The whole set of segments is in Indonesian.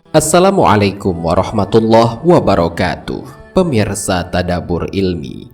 Assalamualaikum warahmatullahi wabarakatuh. Pemirsa Tadabbur Ilmi,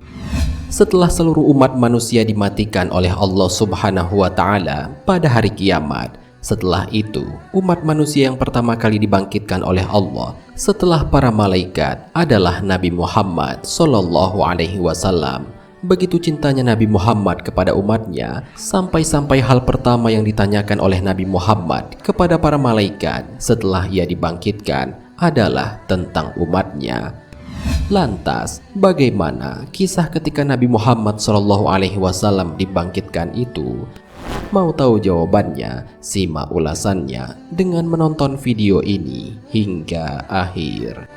setelah seluruh umat manusia dimatikan oleh Allah Subhanahu wa Ta'ala pada hari kiamat, setelah itu umat manusia yang pertama kali dibangkitkan oleh Allah setelah para malaikat adalah Nabi Muhammad Sallallahu Alaihi Wasallam. Begitu cintanya Nabi Muhammad kepada umatnya, sampai-sampai hal pertama yang ditanyakan oleh Nabi Muhammad kepada para malaikat setelah ia dibangkitkan adalah tentang umatnya. Lantas, bagaimana kisah ketika Nabi Muhammad SAW dibangkitkan itu? Mau tahu jawabannya? Simak ulasannya dengan menonton video ini hingga akhir.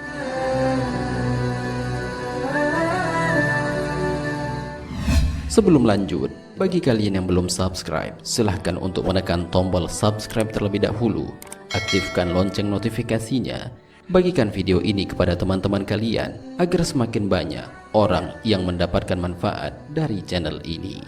Sebelum lanjut, bagi kalian yang belum subscribe, silahkan untuk menekan tombol subscribe terlebih dahulu. Aktifkan lonceng notifikasinya. Bagikan video ini kepada teman-teman kalian agar semakin banyak orang yang mendapatkan manfaat dari channel ini.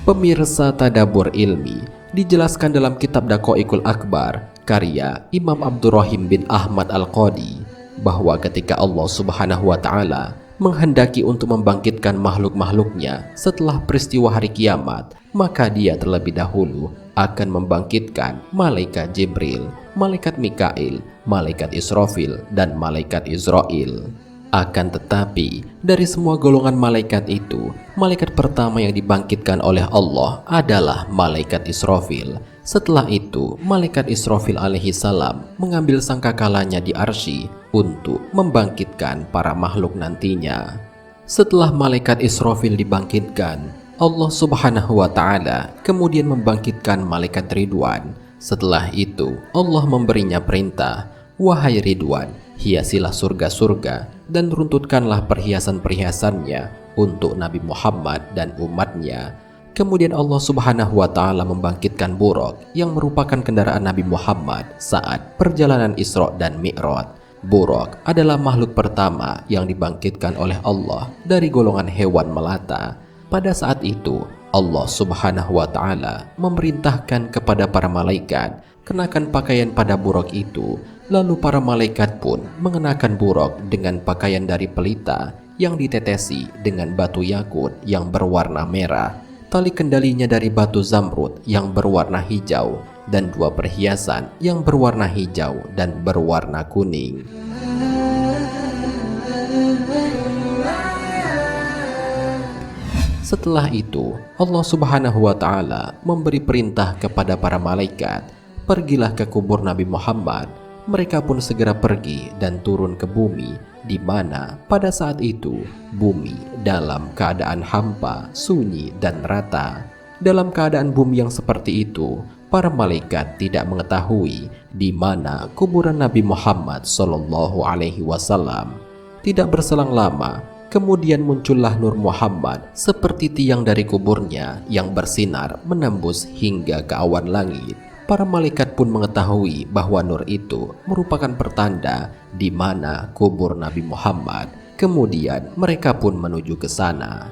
Pemirsa Tadabbur Ilmi, dijelaskan dalam kitab Daqaiqul Akbar karya Imam Abdurrahim bin Ahmad Al-Qadi bahwa ketika Allah Subhanahu wa Ta'ala menghendaki untuk membangkitkan makhluk-makhluknya setelah peristiwa hari kiamat, maka dia terlebih dahulu akan membangkitkan malaikat Jibril, malaikat Mikail, malaikat Israfil, dan malaikat Israel. Akan tetapi, dari semua golongan malaikat itu, malaikat pertama yang dibangkitkan oleh Allah adalah malaikat Israfil. Setelah itu, malaikat Israfil alaihi salam mengambil sangkakalanya di arsy untuk membangkitkan para makhluk nantinya. Setelah malaikat Israfil dibangkitkan, Allah Subhanahu wa Ta'ala kemudian membangkitkan malaikat Ridwan. Setelah itu, Allah memberinya perintah, "Wahai Ridwan, hiasilah surga-surga dan runtutkanlah perhiasan-perhiasannya untuk Nabi Muhammad dan umatnya." Kemudian Allah Subhanahu wa Ta'ala membangkitkan Buraq yang merupakan kendaraan Nabi Muhammad saat perjalanan Isra dan Mi'raj. Buraq adalah makhluk pertama yang dibangkitkan oleh Allah dari golongan hewan melata. Pada saat itu Allah Subhanahu wa Ta'ala memerintahkan kepada para malaikat kenakan pakaian pada Buraq itu. Lalu para malaikat pun mengenakan Buraq dengan pakaian dari pelita yang ditetesi dengan batu yakut yang berwarna merah, tali kendalinya dari batu zamrud yang berwarna hijau, dan dua perhiasan yang berwarna hijau dan berwarna kuning. Setelah itu, Allah Subhanahu wa Ta'ala memberi perintah kepada para malaikat, "Pergilah ke kubur Nabi Muhammad." Mereka pun segera pergi dan turun ke bumi, di mana pada saat itu bumi dalam keadaan hampa, sunyi dan rata. Dalam keadaan bumi yang seperti itu, para malaikat tidak mengetahui di mana kuburan Nabi Muhammad Sallallahu Alaihi Wasallam. Tidak berselang lama, kemudian muncullah Nur Muhammad seperti tiang dari kuburnya yang bersinar menembus hingga ke awan langit. Para malaikat pun mengetahui bahwa nur itu merupakan pertanda di mana kubur Nabi Muhammad. Kemudian mereka pun menuju ke sana.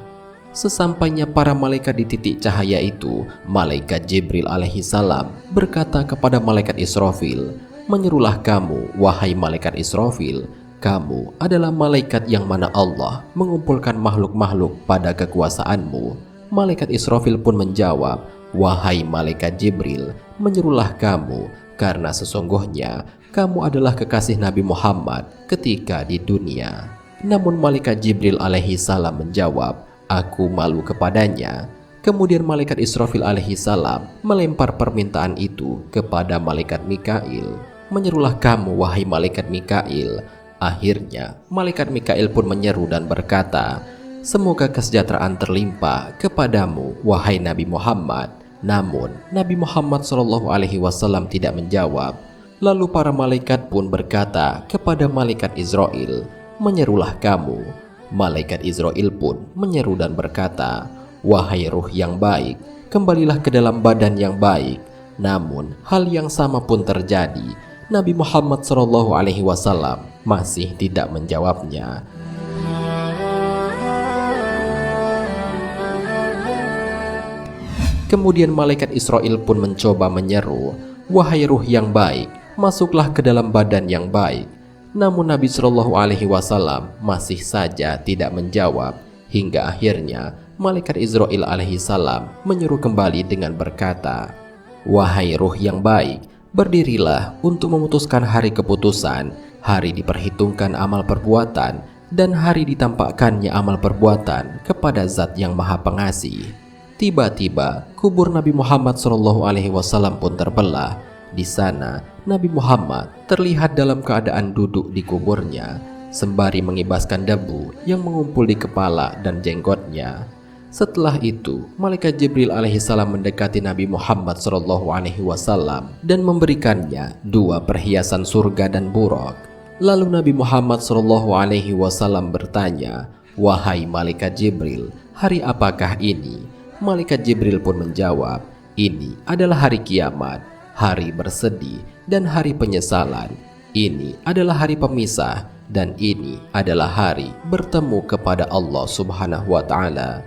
Sesampainya para malaikat di titik cahaya itu, malaikat Jibril alaihi salam berkata kepada malaikat Israfil, "Menyerulah kamu, wahai malaikat Israfil. Kamu adalah malaikat yang mana Allah mengumpulkan makhluk-makhluk pada kekuasaanmu." Malaikat Israfil pun menjawab, "Wahai malaikat Jibril, menyerulah kamu, karena sesungguhnya kamu adalah kekasih Nabi Muhammad ketika di dunia." Namun malaikat Jibril alaihi salam menjawab, "Aku malu kepadanya." Kemudian malaikat Israfil alaihi salam melempar permintaan itu kepada malaikat Mikail, "Menyerulah kamu, wahai malaikat Mikail." Akhirnya malaikat Mikail pun menyeru dan berkata, "Semoga kesejahteraan terlimpah kepadamu, wahai Nabi Muhammad." Namun Nabi Muhammad SAW tidak menjawab. Lalu para malaikat pun berkata kepada malaikat Israel, "Menyerulah kamu." Malaikat Israel pun menyeru dan berkata, "Wahai ruh yang baik, kembalilah ke dalam badan yang baik." Namun hal yang sama pun terjadi. Nabi Muhammad SAW masih tidak menjawabnya. Kemudian malaikat Israel pun mencoba menyeru, "Wahai ruh yang baik, masuklah ke dalam badan yang baik." Namun Nabi Shallallahu Alaihi Wasallam masih saja tidak menjawab, hingga akhirnya malaikat Israel alaihi salam menyuruh kembali dengan berkata, "Wahai ruh yang baik, berdirilah untuk memutuskan hari keputusan, hari diperhitungkan amal perbuatan, dan hari ditampakkannya amal perbuatan kepada Zat yang Maha Pengasih." Tiba-tiba kubur Nabi Muhammad SAW pun terbelah. Di sana Nabi Muhammad terlihat dalam keadaan duduk di kuburnya, sembari mengibaskan debu yang mengumpul di kepala dan jenggotnya. Setelah itu, malaikat Jibril alaihissalam mendekati Nabi Muhammad SAW dan memberikannya 2 perhiasan surga dan buraq. Lalu Nabi Muhammad SAW bertanya, "Wahai malaikat Jibril, hari apakah ini?" Malaikat Jibril pun menjawab, "Ini adalah hari kiamat, hari bersedih, dan hari penyesalan. Ini adalah hari pemisah, dan ini adalah hari bertemu kepada Allah Subhanahu wa Ta'ala."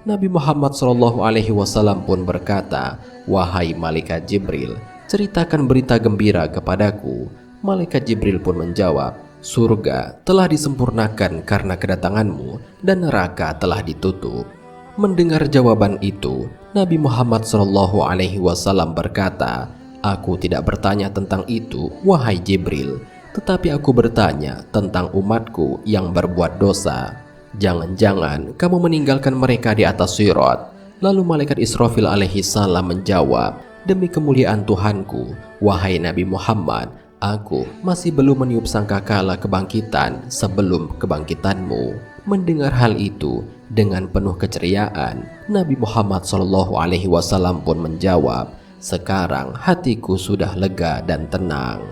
Nabi Muhammad SAW pun berkata, "Wahai malaikat Jibril, ceritakan berita gembira kepadaku." Malaikat Jibril pun menjawab, "Surga telah disempurnakan karena kedatanganmu, dan neraka telah ditutup." Mendengar jawaban itu, Nabi Muhammad SAW berkata, "Aku tidak bertanya tentang itu, wahai Jibril, tetapi aku bertanya tentang umatku yang berbuat dosa. Jangan-jangan kamu meninggalkan mereka di atas sirat?" Lalu malaikat Israfil alaihi salam menjawab, "Demi kemuliaan Tuhanku, wahai Nabi Muhammad, aku masih belum meniup sangkakala kebangkitan sebelum kebangkitanmu." Mendengar hal itu, dengan penuh keceriaan, Nabi Muhammad SAW pun menjawab, "Sekarang hatiku sudah lega dan tenang."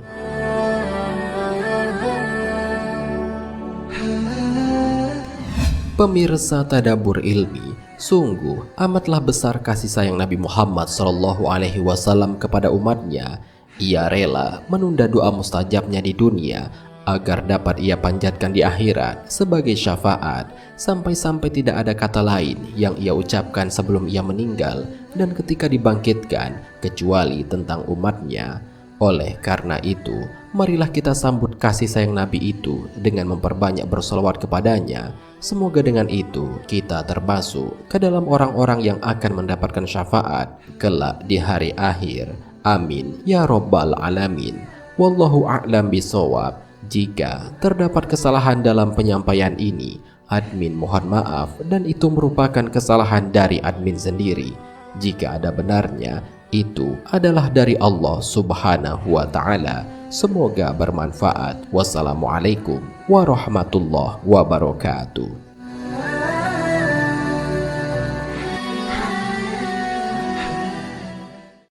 Pemirsa Tadabbur Ilmi, sungguh amatlah besar kasih sayang Nabi Muhammad SAW kepada umatnya. Ia rela menunda doa mustajabnya di dunia agar dapat ia panjatkan di akhirat sebagai syafaat, sampai-sampai tidak ada kata lain yang ia ucapkan sebelum ia meninggal dan ketika dibangkitkan kecuali tentang umatnya. Oleh karena itu, marilah kita sambut kasih sayang Nabi itu dengan memperbanyak bersolawat kepadanya. Semoga dengan itu kita termasuk ke dalam orang-orang yang akan mendapatkan syafaat kelak di hari akhir. Amin ya Rabbal Alamin. Wallahu a'lam bishawab. Jika terdapat kesalahan dalam penyampaian ini, admin mohon maaf, dan itu merupakan kesalahan dari admin sendiri. Jika ada benarnya, itu adalah dari Allah Subhanahu wa Ta'ala. Semoga bermanfaat. Wassalamualaikum warahmatullahi wabarakatuh.